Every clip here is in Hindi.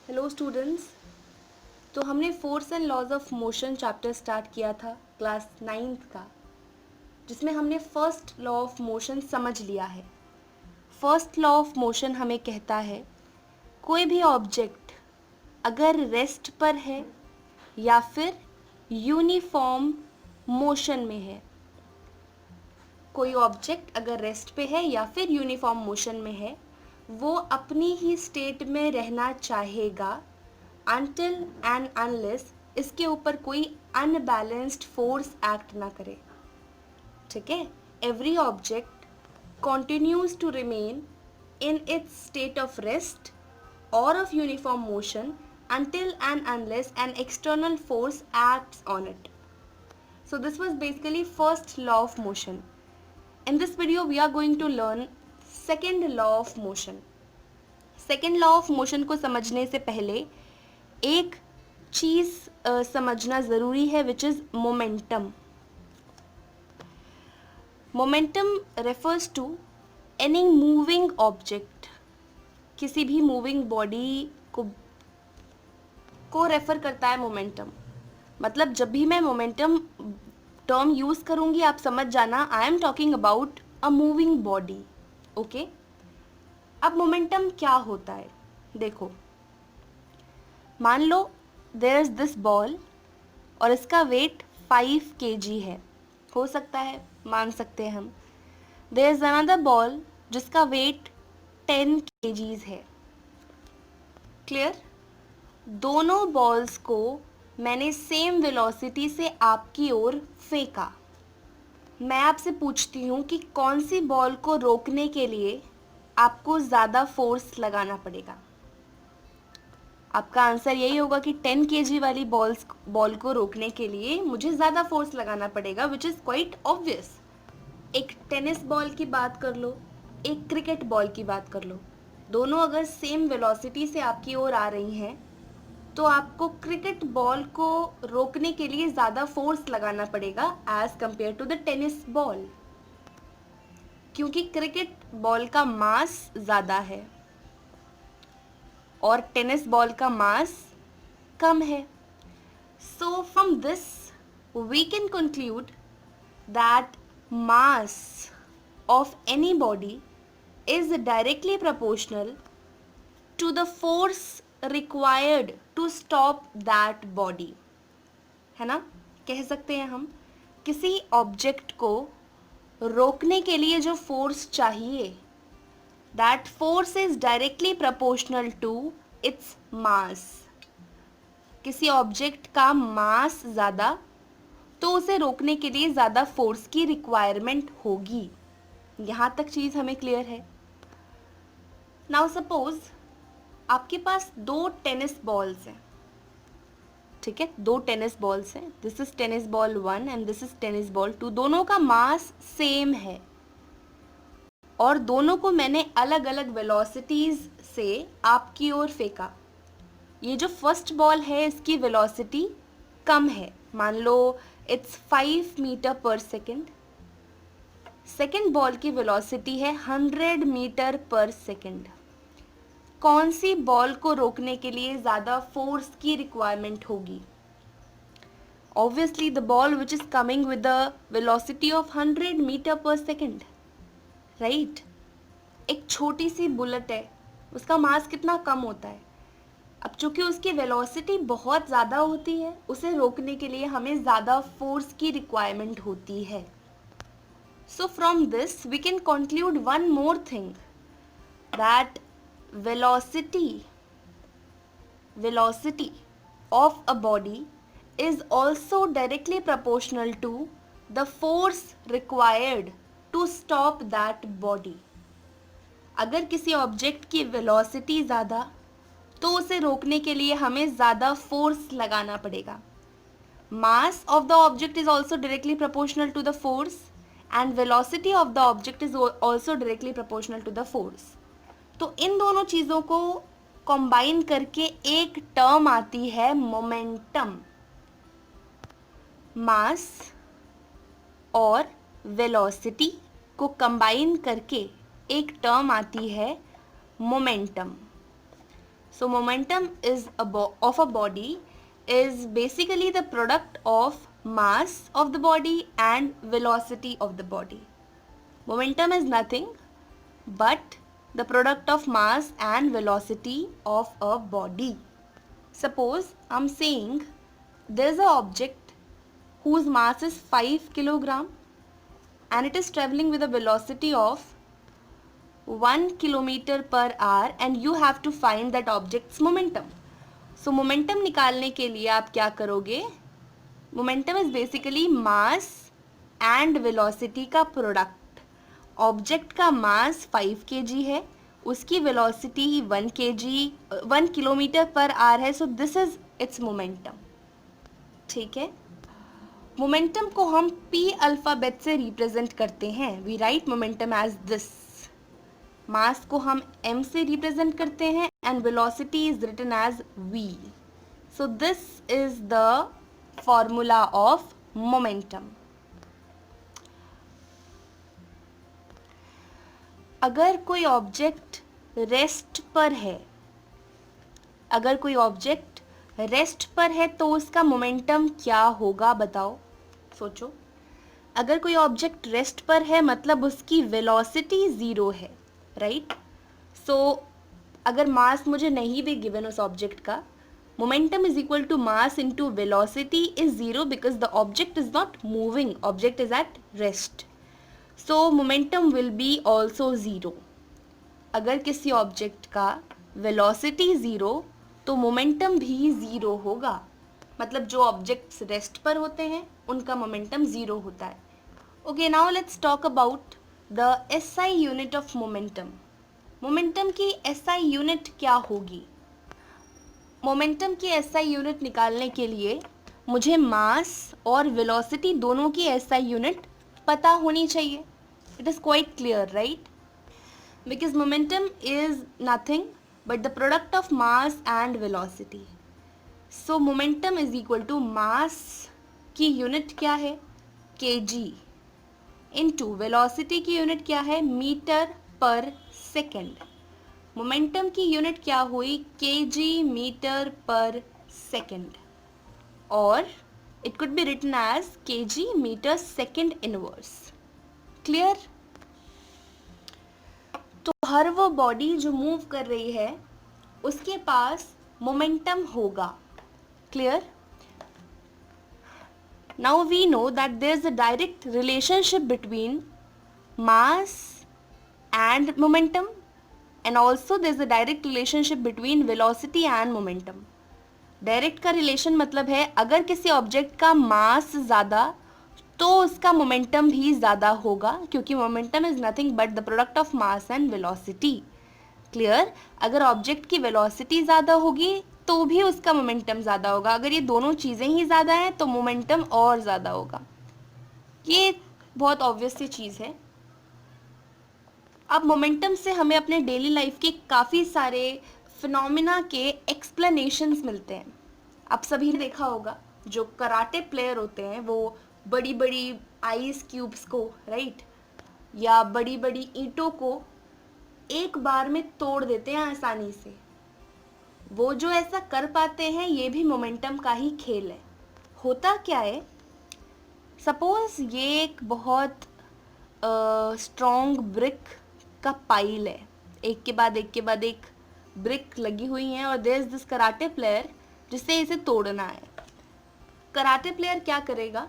Hello students. तो हमने force and laws of motion chapter start किया था क्लास 9th का, जिसमें हमने फर्स्ट लॉ ऑफ मोशन समझ लिया है। फर्स्ट लॉ ऑफ मोशन हमें कहता है कोई भी ऑब्जेक्ट अगर रेस्ट पर है या फिर यूनिफॉर्म मोशन में है, कोई ऑब्जेक्ट अगर रेस्ट पे है या फिर यूनिफॉर्म मोशन में है, वो अपनी ही स्टेट में रहना चाहेगा until and unless इसके ऊपर कोई अनबैलेंस्ड फोर्स एक्ट ना करे। ठीक है, every object continues to remain in its state of rest or of uniform motion until and unless an external force acts on it. So this was basically first law of motion. In this video we are going to learn second law of motion. Second law of motion को समझने से पहले एक चीज़ समझना ज़रूरी है, which is momentum. Momentum refers to any moving object, किसी भी मूविंग बॉडी को रेफर करता है मोमेंटम। मतलब जब भी मैं मोमेंटम टर्म यूज़ करूँगी आप समझ जाना I am talking about a moving body. Okay, अब मोमेंटम क्या होता है देखो, मान लो देयर इज दिस बॉल और इसका वेट 5 kg है, हो सकता है, मान सकते हैं हम। देयर इज अनदर बॉल जिसका वेट 10 kg है। क्लियर? दोनों बॉल्स को मैंने सेम वेलोसिटी से आपकी ओर फेंका। मैं आपसे पूछती हूँ कि कौन सी बॉल को रोकने के लिए आपको ज़्यादा फोर्स लगाना पड़ेगा। आपका आंसर यही होगा कि 10 kg वाली बॉल को रोकने के लिए मुझे ज़्यादा फोर्स लगाना पड़ेगा, विच इज़ क्वाइट ऑब्वियस। एक टेनिस बॉल की बात कर लो, एक क्रिकेट बॉल की बात कर लो, दोनों अगर सेम वेलोसिटी से आपकी ओर आ रही हैं तो आपको क्रिकेट बॉल को रोकने के लिए ज़्यादा फोर्स लगाना पड़ेगा as compare to the tennis ball, क्योंकि क्रिकेट बॉल का मास ज़्यादा है और टेनिस बॉल का मास कम है। So from this we can conclude that mass of any body is directly proportional to the force required to stop that body. है ना, कह सकते हैं हम किसी ऑब्जेक्ट को रोकने के लिए जो फोर्स चाहिए, that force is directly proportional to its mass। किसी ऑब्जेक्ट का मास ज़्यादा तो उसे रोकने के लिए ज़्यादा फोर्स की रिक्वायरमेंट होगी। यहाँ तक चीज़ हमें क्लियर है। नाउ सपोज आपके पास दो टेनिस बॉल्स हैं, ठीक है, दो टेनिस बॉल्स हैं, this is tennis ball 1 and this is tennis ball 2, दोनों का मास सेम है और दोनों को मैंने अलग अलग वेलोसिटीज़ से आपकी ओर फेंका। ये जो फर्स्ट बॉल है इसकी वेलोसिटी कम है, मान लो it's 5 metre per second. Second ball की वेलोसिटी है 100 मीटर पर सेकेंड। कौन सी बॉल को रोकने के लिए ज़्यादा फोर्स की रिक्वायरमेंट होगी? Obviously the ball which is coming with the velocity of 100 metre per second, right. एक छोटी सी बुलेट है, उसका मास कितना कम होता है। अब चूंकि उसकी वेलोसिटी बहुत ज़्यादा होती है, उसे रोकने के लिए हमें ज़्यादा फोर्स की रिक्वायरमेंट होती है। So from this we can conclude one more thing, that velocity of a body is also directly proportional to the force required to stop that body। अगर किसी ऑब्जेक्ट की वेलोसिटी ज़्यादा तो उसे रोकने के लिए हमें ज़्यादा फोर्स लगाना पड़ेगा। Mass of the object is also directly proportional to the force and velocity of the object is also directly proportional to the force. तो इन दोनों चीज़ों को कंबाइन करके एक टर्म आती है मोमेंटम। मास और वेलोसिटी को कंबाइन करके एक टर्म आती है momentum. So momentum is of a body is basically the product of mass of the body and velocity of the body. Momentum is nothing but the product of mass and velocity of a body. Suppose I'm saying there's an object whose mass is 5 kilogram and it is traveling with a velocity of 1 kilometer per hour and you have to find that object's momentum. So momentum निकालने के लिए आप क्या करोगे? Momentum is basically mass and velocity का product. ऑब्जेक्ट का मास 5 kg है, उसकी वेलोसिटी 1 किलोमीटर पर आवर है, सो दिस इज इट्स मोमेंटम. ठीक है. मोमेंटम को हम पी अल्फाबेट से रिप्रेजेंट करते हैं. We write momentum as this. Mass को हम m से रिप्रेजेंट करते हैं and velocity is written as v. So this is the formula of momentum. अगर कोई ऑब्जेक्ट रेस्ट पर है, अगर कोई ऑब्जेक्ट रेस्ट पर है तो उसका मोमेंटम क्या होगा बताओ. सोचो. अगर कोई ऑब्जेक्ट रेस्ट पर है मतलब उसकी वेलोसिटी ज़ीरो है, राइट. सो अगर मास मुझे नहीं भी गिवन उस ऑब्जेक्ट का, momentum is equal to mass into velocity is zero because the object is not moving, object is at rest. So momentum will be also zero. अगर किसी ऑब्जेक्ट का वेलोसिटी ज़ीरो तो मोमेंटम भी ज़ीरो होगा. मतलब जो ऑब्जेक्ट्स रेस्ट पर होते हैं उनका मोमेंटम ज़ीरो होता है. Okay, now let's talk about the SI unit of momentum. Momentum की एसआई यूनिट क्या होगी? मोमेंटम की एसआई यूनिट निकालने के लिए मुझे मास और वेलोसिटी दोनों की एसआई यूनिट पता होनी चाहिए. It is quite clear, right? Because momentum is nothing but the product of mass and velocity. So momentum is equal to mass की यूनिट क्या है? kg into velocity की यूनिट क्या है? Metre per second. मोमेंटम की यूनिट क्या हुई? kg मीटर पर सेकेंड, और it could be written as kg metre second inverse. Clear? तो हर वो बॉडी जो मूव कर रही है उसके पास मोमेंटम होगा. Clear? Now we know that there is a direct relationship between mass and momentum and also there is a direct relationship between velocity and momentum. Direct का रिलेशन मतलब है अगर किसी ऑब्जेक्ट का मास ज़्यादा तो उसका मोमेंटम भी ज़्यादा होगा, क्योंकि momentum is nothing but the product of mass and velocity. Clear? अगर ऑब्जेक्ट की वेलोसिटी ज़्यादा होगी तो भी उसका मोमेंटम ज़्यादा होगा. अगर ये दोनों चीज़ें ही ज़्यादा हैं तो मोमेंटम और ज़्यादा होगा. ये बहुत ऑब्वियस सी चीज़ है. अब मोमेंटम से हमें अपने डेली लाइफ के काफ़ी सारे फिनोमिना के एक्सप्लेनेशंस मिलते हैं. आप सभी ने देखा होगा जो कराटे प्लेयर होते हैं वो बड़ी बड़ी आइस क्यूब्स को, राइट, या बड़ी बड़ी ईंटों को एक बार में तोड़ देते हैं आसानी से. वो जो ऐसा कर पाते हैं ये भी मोमेंटम का ही खेल है. होता क्या है, सपोज ये एक बहुत स्ट्रॉन्ग ब्रिक का पाइल है, एक के बाद एक के बाद एक ब्रिक लगी हुई हैं, और there is this karate player जिससे इसे तोड़ना है. कराटे प्लेयर क्या करेगा?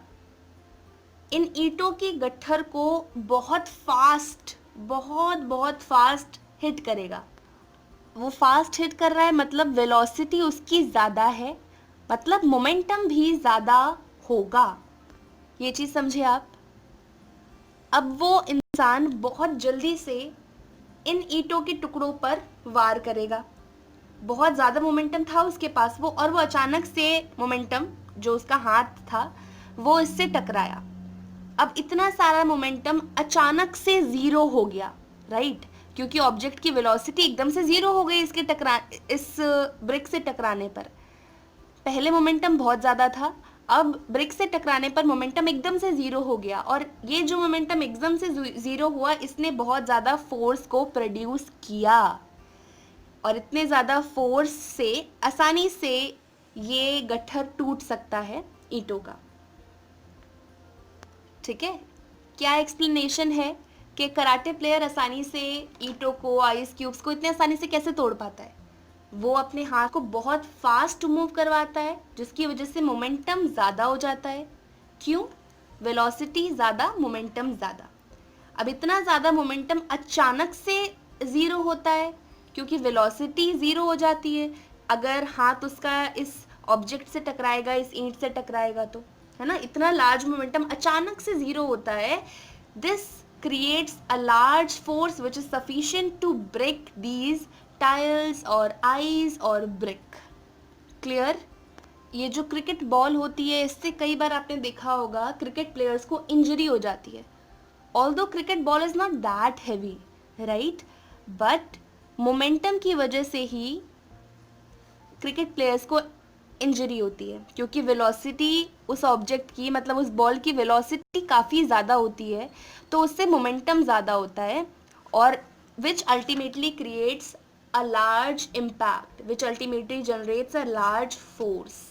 इन ईंटों की गट्ठर को बहुत फास्ट हिट करेगा. वो फास्ट हिट कर रहा है मतलब वेलोसिटी उसकी ज़्यादा है, मतलब मोमेंटम भी ज़्यादा होगा. ये चीज़ समझे आप? अब वो इंसान बहुत जल्दी से इन ईंटों के टुकड़ों पर वार करेगा. बहुत ज़्यादा मोमेंटम था उसके पास वो, और वो अचानक से मोमेंटम जो उसका हाथ था वो इससे टकराया. अब इतना सारा मोमेंटम अचानक से ज़ीरो हो गया, राइट, क्योंकि ऑब्जेक्ट की वेलोसिटी एकदम से ज़ीरो हो गई इस ब्रिक से टकराने पर. पहले मोमेंटम बहुत ज़्यादा था, अब ब्रिक से टकराने पर मोमेंटम एकदम से ज़ीरो हो गया, और ये जो मोमेंटम एकदम से ज़ीरो हुआ इसने बहुत ज़्यादा फोर्स को प्रोड्यूस किया, और इतने ज़्यादा फोर्स से आसानी से ये गट्ठर टूट सकता है ईंटों का। ठीक है, क्या एक्सप्लेनेशन है कि कराटे प्लेयर आसानी से ईंटों को, आइस क्यूब्स को इतने आसानी से कैसे तोड़ पाता है? वो अपने हाथ को बहुत फास्ट मूव करवाता है, जिसकी वजह से मोमेंटम ज़्यादा हो जाता है। क्यों? वेलोसिटी ज़्यादा, मोमेंटम ज़्यादा। अब इतना ज़्यादा मोमेंटम अचानक से ज़ीरो होता है क्योंकि वेलोसिटी ज़ीरो हो जाती है अगर हाथ उसका इस ऑब्जेक्ट से टकराएगा, इस ईंट से टकराएगा तो, है ना। इतना लार्ज मोमेंटम अचानक से ज़ीरो होता है। This creates a large force which is sufficient to break these tiles or ice or brick. Clear? ये जो क्रिकेट बॉल होती है, इससे कई बार आपने देखा होगा क्रिकेट प्लेयर्स को इंजरी हो जाती है। Although cricket ball is not that heavy, right, but momentum की वजह से ही क्रिकेट प्लेयर्स को इंजरी होती है, क्योंकि वेलोसिटी उस ऑब्जेक्ट की, मतलब उस बॉल की वेलोसिटी काफ़ी ज़्यादा होती है, तो उससे मोमेंटम ज़्यादा होता है, और which ultimately creates a large impact, which ultimately generates a large force.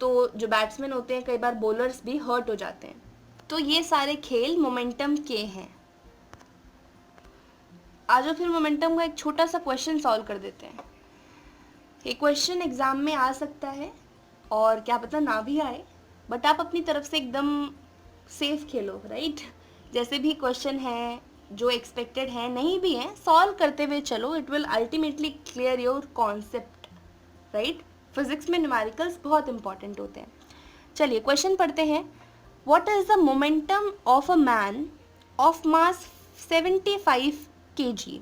तो जो बैट्समैन होते हैं, कई बार बॉलर्स भी हर्ट हो जाते हैं। तो ये सारे खेल मोमेंटम के हैं। आज फिर मोमेंटम का एक छोटा सा क्वेश्चन सॉल्व कर देते हैं। ये क्वेश्चन एग्ज़ाम में आ सकता है और क्या पता ना भी आए, बट आप अपनी तरफ से एकदम सेफ खेलो, राइट। जैसे भी क्वेश्चन है जो एक्सपेक्टेड है, नहीं भी है, सॉल्व करते हुए चलो, it will ultimately clear your concept, right. Physics में न्यूमेरिकल्स बहुत इंपॉर्टेंट होते हैं। चलिए क्वेश्चन पढ़ते हैं। What is the momentum of a man of mass 75 kg?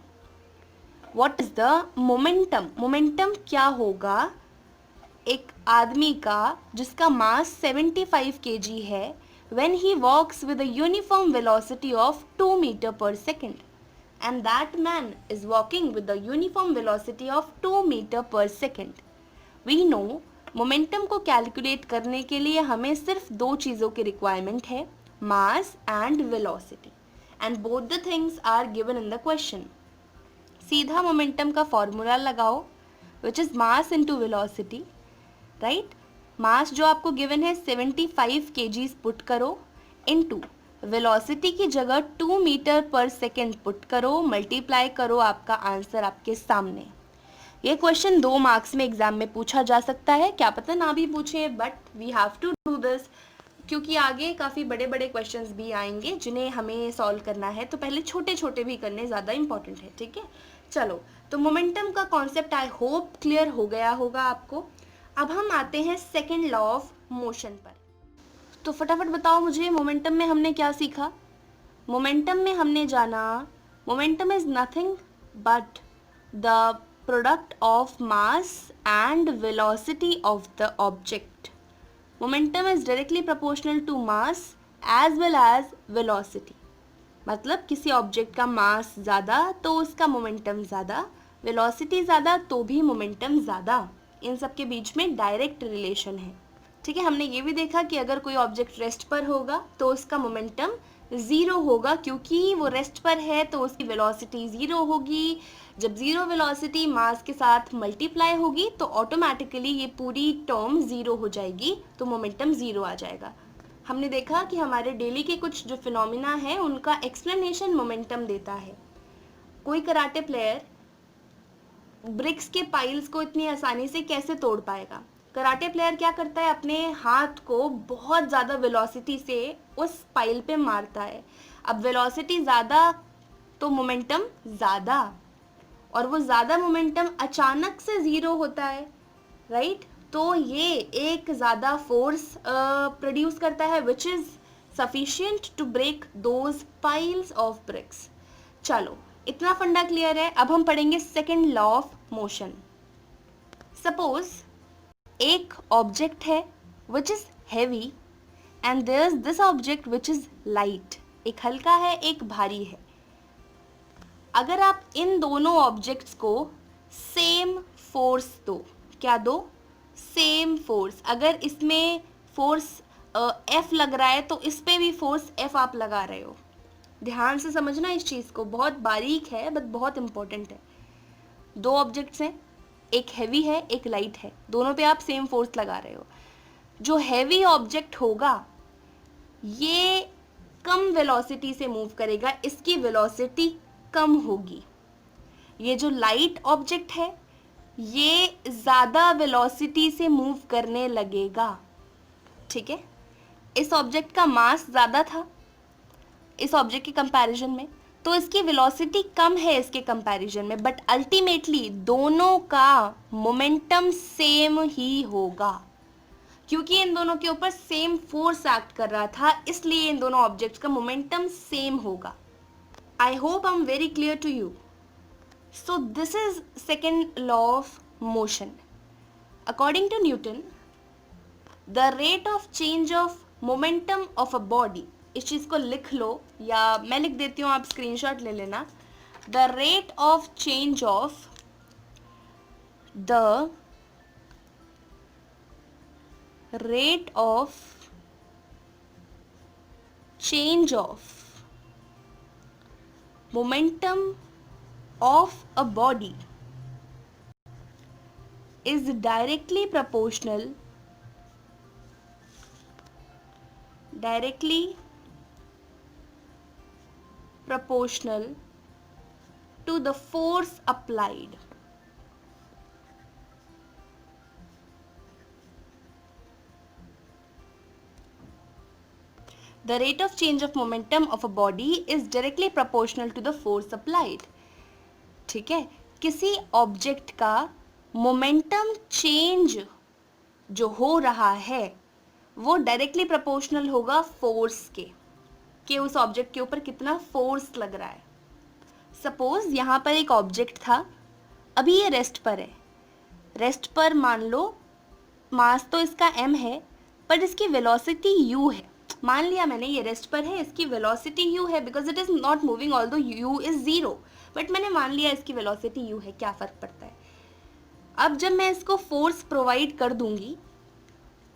What is the momentum? Momentum क्या होगा एक आदमी का जिसका मास 75 kg है, when he walks with a uniform velocity of 2 meter per second, and that man is walking with a uniform velocity of 2 meter per second. We know momentum को कैलकुलेट करने के लिए हमें सिर्फ दो चीज़ों की रिक्वायरमेंट है, mass and velocity, and both the things are given in the question. सीधा मोमेंटम का फॉर्मूला लगाओ, which is mass into velocity, right. Mass जो आपको गिवन है 75 kg पुट करो, इनटू वेलोसिटी की जगह 2 मीटर पर सेकेंड पुट करो, मल्टीप्लाई करो, आपका आंसर आपके सामने। ये क्वेश्चन 2 मार्क्स में एग्जाम में पूछा जा सकता है, क्या पता ना भी पूछे, but we have to do this, क्योंकि आगे काफ़ी बड़े बड़े क्वेश्चंस भी आएंगे जिन्हें हमें सॉल्व करना है, तो पहले छोटे छोटे भी करने ज़्यादा इंपॉर्टेंट है, ठीक है। चलो, तो मोमेंटम का कॉन्सेप्ट आई होप क्लियर हो गया होगा आपको। अब हम आते हैं सेकेंड लॉ ऑफ मोशन पर। तो फटाफट बताओ मुझे, मोमेंटम में हमने क्या सीखा? मोमेंटम में हमने जाना momentum is nothing but the product of mass and velocity of the object. Momentum is directly proportional to mass as well as velocity. मतलब किसी ऑब्जेक्ट का मास ज़्यादा तो उसका मोमेंटम ज़्यादा, वेलोसिटी ज़्यादा तो भी मोमेंटम ज़्यादा। इन सब के बीच में डायरेक्ट रिलेशन है, ठीक है। हमने ये भी देखा कि अगर कोई ऑब्जेक्ट रेस्ट पर होगा तो उसका मोमेंटम ज़ीरो होगा, क्योंकि वो रेस्ट पर है तो उसकी वेलोसिटी ज़ीरो होगी। जब ज़ीरो वेलोसिटी मास के साथ मल्टीप्लाई होगी तो ऑटोमेटिकली ये पूरी टर्म ज़ीरो हो जाएगी, तो मोमेंटम ज़ीरो आ जाएगा। हमने देखा कि हमारे डेली के कुछ जो फिनोमिना है उनका एक्सप्लेनेशन मोमेंटम देता है। कोई कराटे प्लेयर ब्रिक्स के पाइल्स को इतनी आसानी से कैसे तोड़ पाएगा? कराटे प्लेयर क्या करता है, अपने हाथ को बहुत ज़्यादा वेलोसिटी से उस पाइल पे मारता है। अब वेलोसिटी ज़्यादा तो मोमेंटम ज़्यादा, और वो ज़्यादा मोमेंटम अचानक से ज़ीरो होता है, राइट। तो ये एक ज़्यादा फोर्स प्रोड्यूस करता है which is sufficient to break those piles of bricks. चलो, इतना फंडा क्लियर है। अब हम पढ़ेंगे second law of motion. Suppose एक ऑब्जेक्ट है which is heavy and there is this object which is light. एक हल्का है, एक भारी है। अगर आप इन दोनों ऑब्जेक्ट्स को सेम फोर्स दो, क्या दो? Same force. अगर इसमें फोर्स F लग रहा है तो इस पे भी फोर्स F आप लगा रहे हो। ध्यान से समझना इस चीज़ को, बहुत बारीक है बट बहुत इंपॉर्टेंट है। दो ऑब्जेक्ट्स हैं, एक हैवी है एक लाइट है, दोनों पे आप सेम फोर्स लगा रहे हो। जो हैवी ऑब्जेक्ट होगा ये कम वेलोसिटी से मूव करेगा, इसकी वेलोसिटी कम होगी। ये जो लाइट ऑब्जेक्ट है ये ज़्यादा वेलोसिटी से मूव करने लगेगा। ठीक है, इस ऑब्जेक्ट का मास ज़्यादा था इस ऑब्जेक्ट के कंपैरिजन में, तो इसकी वेलोसिटी कम है इसके कंपैरिजन में, बट अल्टीमेटली दोनों का मोमेंटम सेम ही होगा, क्योंकि इन दोनों के ऊपर सेम फोर्स एक्ट कर रहा था, इसलिए इन दोनों ऑब्जेक्ट्स का मोमेंटम सेम होगा। I hope I am very clear to you. So this is second law of motion. According to Newton, the rate of change of momentum of a body, इस चीज़ को लिख लो या मैं लिख देती हूँ, आप स्क्रीनशॉट ले लेना। The rate of change of the rate of change of momentum of a body is directly proportional to the force applied. The rate of change of momentum of a body is directly proportional to the force applied. ठीक है, किसी ऑब्जेक्ट का मोमेंटम चेंज जो हो रहा है वो डायरेक्टली प्रोपोर्शनल होगा फोर्स के, कि उस ऑब्जेक्ट के ऊपर कितना फोर्स लग रहा है। सपोज यहाँ पर एक ऑब्जेक्ट था, अभी ये रेस्ट पर है, रेस्ट पर मान लो मास तो इसका m है पर इसकी वेलोसिटी u है। मान लिया मैंने ये रेस्ट पर है, इसकी वेलोसिटी u है, because it is not moving although u is 0, but मैंने मान लिया इसकी वेलोसिटी u है, क्या फ़र्क पड़ता है। अब जब मैं इसको फोर्स प्रोवाइड कर दूंगी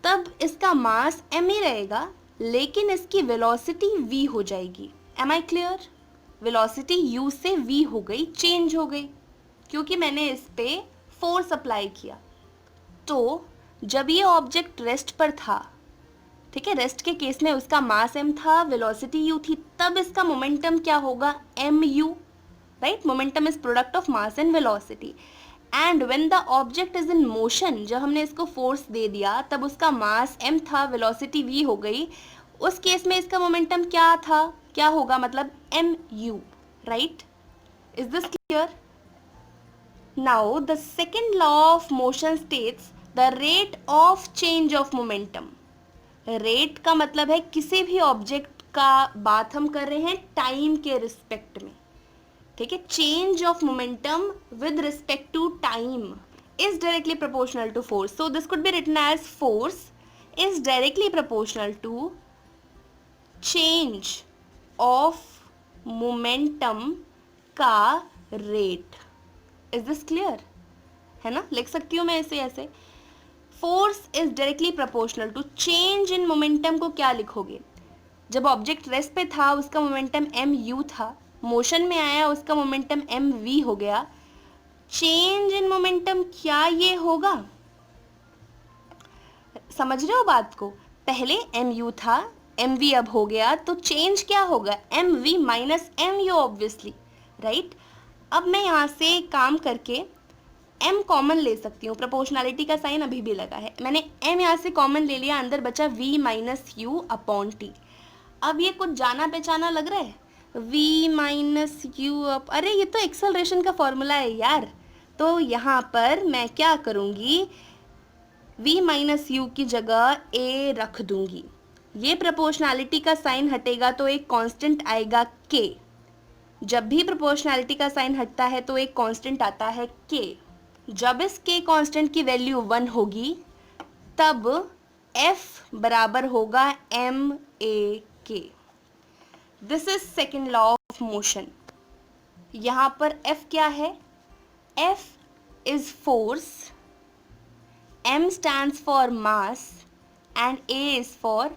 तब इसका मास m ही रहेगा, लेकिन इसकी वेलोसिटी v हो जाएगी। Am I clear? Velocity u से v हो गई, चेंज हो गई, क्योंकि मैंने इस पे फोर्स अप्लाई किया। तो जब ये ऑब्जेक्ट रेस्ट पर था, ठीक है, रेस्ट के केस में उसका मास m था, वेलोसिटी u थी, तब इसका मोमेंटम क्या होगा, mu, right. Momentum is product of mass and velocity. And when the object is in motion, जब हमने इसको फोर्स दे दिया तब उसका मास m था, वेलोसिटी v हो गई, उस केस में इसका मोमेंटम क्या था, क्या होगा, मतलब mu, right. Is this clear? Now the second law of motion states the rate of change of momentum. Rate का मतलब है किसी भी ऑब्जेक्ट का बात हम कर रहे हैं टाइम के रिस्पेक्ट में, ठीक है। Change of momentum with respect to time is directly proportional to force, so this could be written as force is directly proportional to change of momentum का रेट। Is this clear? है ना, लिख सकती हूँ मैं इसे ऐसे, force is directly proportional to change in momentum को क्या लिखोगे, जब ऑब्जेक्ट रेस्ट पे था उसका मोमेंटम mu था, मोशन में आया उसका मोमेंटम mv हो गया, चेंज इन मोमेंटम क्या ये होगा, समझ रहे हो बात को। पहले mu था, mv अब हो गया, तो चेंज क्या होगा, mv minus mu obviously, right. अब मैं यहाँ से काम करके m कॉमन ले सकती हूँ, प्रोपोर्शनैलिटी का साइन अभी भी लगा है, मैंने m यहाँ से कॉमन ले लिया, अंदर बचा v minus u upon T. अब ये कुछ जाना पहचाना लग रहा है, v माइनस यू अप, अरे ये तो एक्सेलरेशन का फॉर्मूला है यार। तो यहाँ पर मैं क्या करूँगी, v माइनस यू की जगह a रख दूँगी, ये प्रोपोर्शनैलिटी का साइन हटेगा तो एक कांस्टेंट आएगा k, जब भी प्रोपोर्शनैलिटी का साइन हटता है तो एक कांस्टेंट आता है k। जब इस k कांस्टेंट की वैल्यू 1 होगी तब f बराबर होगा ma k। This is second law of motion. यहाँ पर f क्या है, f is force, m stands for mass and a is for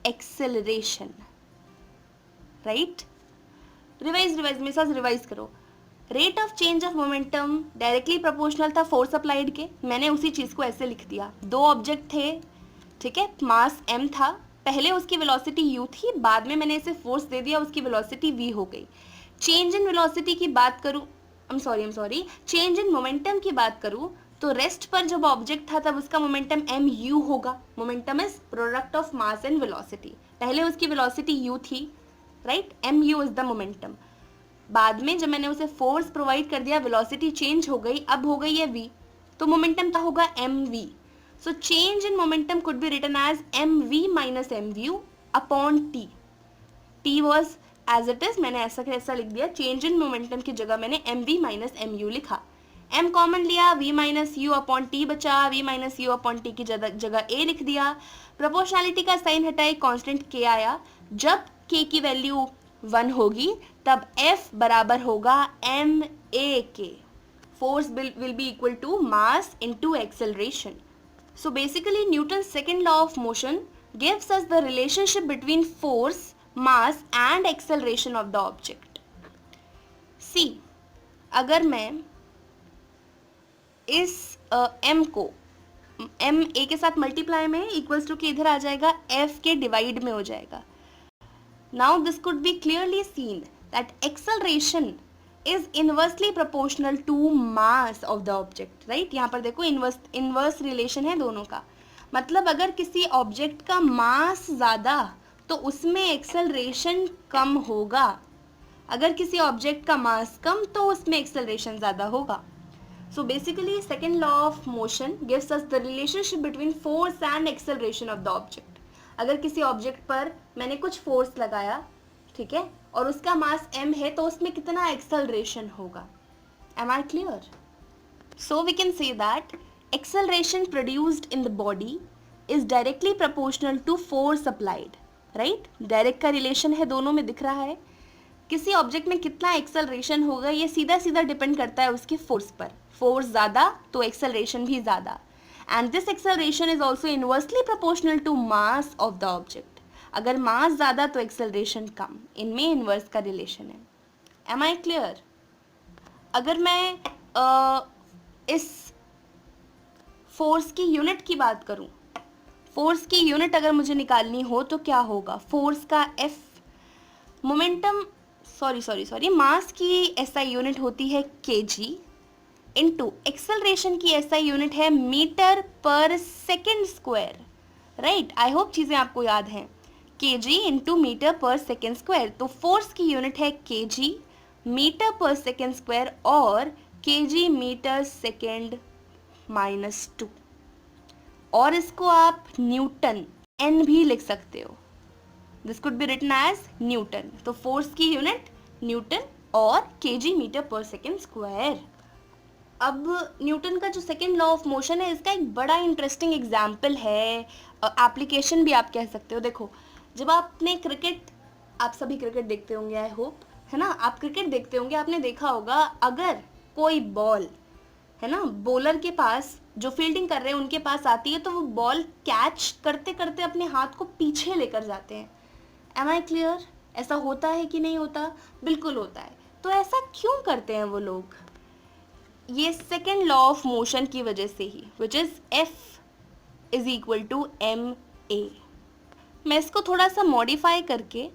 acceleration, right? Revise मेरे साथ रिवाइज करो। Rate of change of momentum directly proportional था फोर्स अप्लाइड के, मैंने उसी चीज़ को ऐसे लिख दिया। दो ऑब्जेक्ट थे, ठीक है, मास m था, पहले उसकी वेलोसिटी u थी, बाद में मैंने इसे फोर्स दे दिया, उसकी वेलोसिटी v हो गई। चेंज इन वेलोसिटी की बात करूँ, चेंज इन मोमेंटम की बात करूँ तो रेस्ट पर जब ऑब्जेक्ट था तब उसका मोमेंटम mu होगा। Momentum is product of mass and velocity, पहले उसकी वेलोसिटी u थी, right, mu is the momentum. बाद में जब मैंने उसे फोर्स प्रोवाइड कर दिया, वेलोसिटी चेंज हो गई, अब हो गई है v, तो मोमेंटम क्या होगा mv। So change in momentum could be written as mv minus mu upon t। t was as it is, मैंने ऐसा लिख दिया, चेंज इन मोमेंटम की जगह मैंने mv माइनस mu लिखा। m कॉमन लिया, v minus u upon T बचा, v minus u upon T की जगह a लिख दिया। प्रोपोर्शनैलिटी का साइन हटाए, कांस्टेंट k आया। जब k की वैल्यू 1 होगी तब F बराबर होगा ma के, force will be equal to mass into acceleration. So basically Newton second law of motion gives us the relationship between force, mass and acceleration of the object. See, अगर मैं इस m को m a के साथ मल्टीप्लाई में इक्वल्स टू के इधर आ जाएगा, f के डिवाइड में हो जाएगा। Now this could be clearly seen that acceleration is inversely proportional to mass of the object, right? यहाँ पर देखो इनवर्स रिलेशन है दोनों का। मतलब अगर किसी ऑब्जेक्ट का मास ज़्यादा तो उसमें एक्सेलरेशन कम होगा, अगर किसी ऑब्जेक्ट का मास कम तो उसमें एक्सेलरेशन ज़्यादा होगा। So basically second law of motion gives us the relationship between force and acceleration of the object. अगर किसी ऑब्जेक्ट पर मैंने कुछ फोर्स लगाया, ठीक है, और उसका मास m है तो उसमें कितना एक्सेलरेशन होगा। Am I clear? So we can say that acceleration produced in the body is directly proportional to force applied, right? Direct का रिलेशन है, दोनों में दिख रहा है। किसी ऑब्जेक्ट में कितना एक्सेलरेशन होगा ये सीधा सीधा डिपेंड करता है उसके फोर्स पर। फोर्स ज़्यादा तो एक्सेलरेशन भी ज़्यादा, and this acceleration is also inversely proportional to mass of the object. अगर मास ज़्यादा तो एक्सेलरेशन कम, इनमें इनवर्स का रिलेशन है। Am I clear? अगर मैं इस फोर्स की यूनिट की बात करूं, फोर्स की यूनिट अगर मुझे निकालनी हो तो क्या होगा? फोर्स का F, मोमेंटम मास की SI यूनिट होती है kg, इनटू एक्सेलरेशन की SI यूनिट है metre per second square, right? I hope चीज़ें आपको याद हैं। kg into metre per second square, तो फोर्स की यूनिट है kg metre per second square और kg मीटर सेकेंड माइनस 2, और इसको आप न्यूटन n भी लिख सकते हो। This could be written as newton. तो फोर्स की यूनिट न्यूटन और kg metre per second square. अब न्यूटन का जो सेकेंड लॉ ऑफ मोशन है, इसका एक बड़ा इंटरेस्टिंग एग्जाम्पल है, एप्लीकेशन भी आप कह सकते हो। देखो, जब आपने क्रिकेट, आप सभी क्रिकेट देखते होंगे आई होप, है ना? आप क्रिकेट देखते होंगे, आपने देखा होगा अगर कोई बॉल, है ना, बॉलर के पास, जो फील्डिंग कर रहे हैं उनके पास आती है तो वो बॉल कैच करते करते अपने हाथ को पीछे लेकर जाते हैं। Am I clear? ऐसा होता है कि नहीं होता? बिल्कुल होता है। तो ऐसा क्यों करते हैं वो लोग? ये सेकेंड लॉ ऑफ मोशन की वजह से ही, which is F is equal to ma। मैं इसको थोड़ा सा मॉडिफाई करके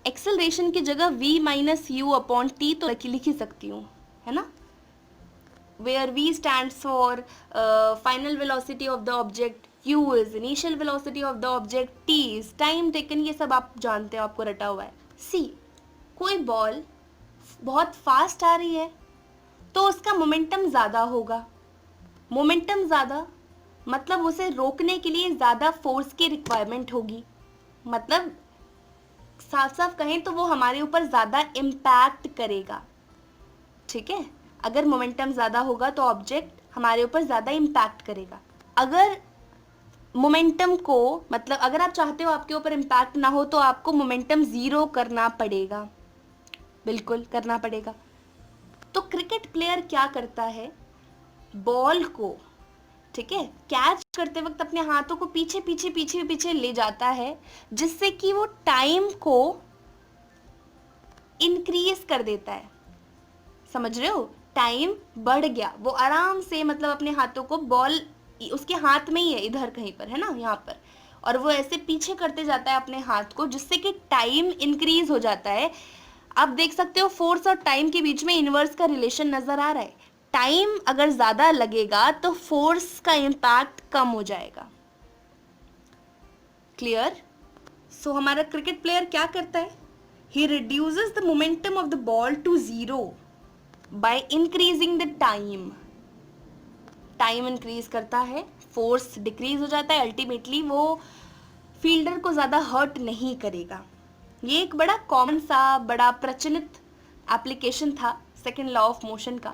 एक्सेलरेशन की जगह v minus u upon t तो लिख ही सकती हूँ, है ना? Where v stands for final velocity of the object, u is initial velocity of the object, t is time taken, ये सब आप जानते हो, आपको रटा हुआ है। सी, कोई बॉल बहुत फास्ट आ रही है तो उसका मोमेंटम ज़्यादा होगा। मोमेंटम ज़्यादा मतलब उसे रोकने के लिए ज़्यादा फोर्स की रिक्वायरमेंट होगी। मतलब साफ साफ कहें तो वो हमारे ऊपर ज़्यादा इम्पैक्ट करेगा, ठीक है? अगर मोमेंटम ज़्यादा होगा तो ऑब्जेक्ट हमारे ऊपर ज़्यादा इम्पैक्ट करेगा। अगर मोमेंटम को, मतलब अगर आप चाहते हो आपके ऊपर इम्पैक्ट ना हो तो आपको मोमेंटम ज़ीरो करना पड़ेगा, बिल्कुल करना पड़ेगा। तो क्रिकेट प्लेयर क्या करता है? बॉल को, ठीक है, कैच करते वक्त अपने हाथों को पीछे पीछे पीछे पीछे ले जाता है, जिससे कि वो टाइम को इंक्रीज कर देता है। समझ रहे हो, टाइम बढ़ गया, वो आराम से मतलब अपने हाथों को, बॉल उसके हाथ में ही है इधर कहीं पर, है ना, यहाँ पर, और वो ऐसे पीछे करते जाता है अपने हाथ को, जिससे कि टाइम इंक्रीज हो जाता है। आप देख सकते हो फोर्स और टाइम के बीच में इनवर्स का रिलेशन नजर आ रहा है। टाइम अगर ज़्यादा लगेगा तो फोर्स का इम्पैक्ट कम हो जाएगा। क्लियर? सो हमारा क्रिकेट प्लेयर क्या करता है, he reduces the momentum of the ball to zero by increasing the time. Time increase करता है, फोर्स डिक्रीज हो जाता है, अल्टीमेटली वो फील्डर को ज़्यादा हर्ट नहीं करेगा। ये एक बड़ा कॉमन सा, बड़ा प्रचलित एप्लीकेशन था सेकेंड लॉ ऑफ मोशन का।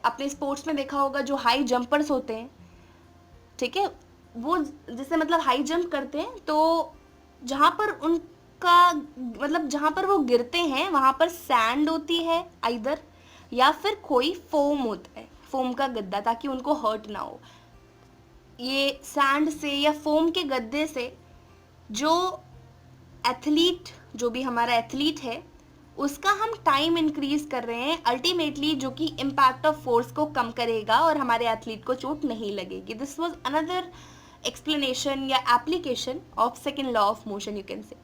आपने स्पोर्ट्स में देखा होगा, जो हाई जंपर्स होते हैं, ठीक है, वो जैसे मतलब हाई जंप करते हैं तो जहाँ पर उनका मतलब जहाँ पर वो गिरते हैं वहाँ पर सैंड होती है आइदर, या फिर कोई फोम होता है, फोम का गद्दा, ताकि उनको हर्ट ना हो। ये सैंड से या फोम के गद्दे से जो एथलीट, जो भी हमारा एथलीट है, उसका हम टाइम इंक्रीज कर रहे हैं अल्टीमेटली, जो कि इम्पैक्ट ऑफ फोर्स को कम करेगा और हमारे एथलीट को चोट नहीं लगेगी। दिस वाज अनदर एक्सप्लेनेशन या application of second law of motion, you can say.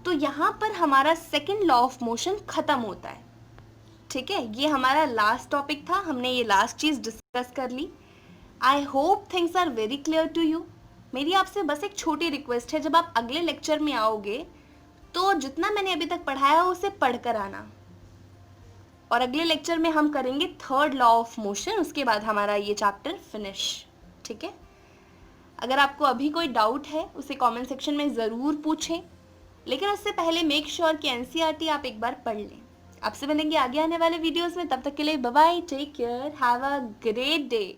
तो यहाँ पर हमारा सेकेंड लॉ ऑफ मोशन खत्म होता है। ठीक है, ये हमारा लास्ट टॉपिक था, हमने ये लास्ट चीज़ डिस्कस कर ली। I hope things are very clear to you. मेरी आपसे बस एक छोटी रिक्वेस्ट है, जब आप अगले लेक्चर में आओगे तो जितना मैंने अभी तक पढ़ाया हो उसे पढ़कर आना, और अगले लेक्चर में हम करेंगे थर्ड लॉ ऑफ मोशन, उसके बाद हमारा ये चैप्टर फिनिश। ठीक है, अगर आपको अभी कोई डाउट है उसे कमेंट सेक्शन में ज़रूर पूछें, लेकिन उससे पहले मेक श्योर कि एनसीईआरटी आप एक बार पढ़ लें। आपसे मिलेंगे आगे आने वाले वीडियोस में, तब तक के लिए bye bye, take care, have a great day.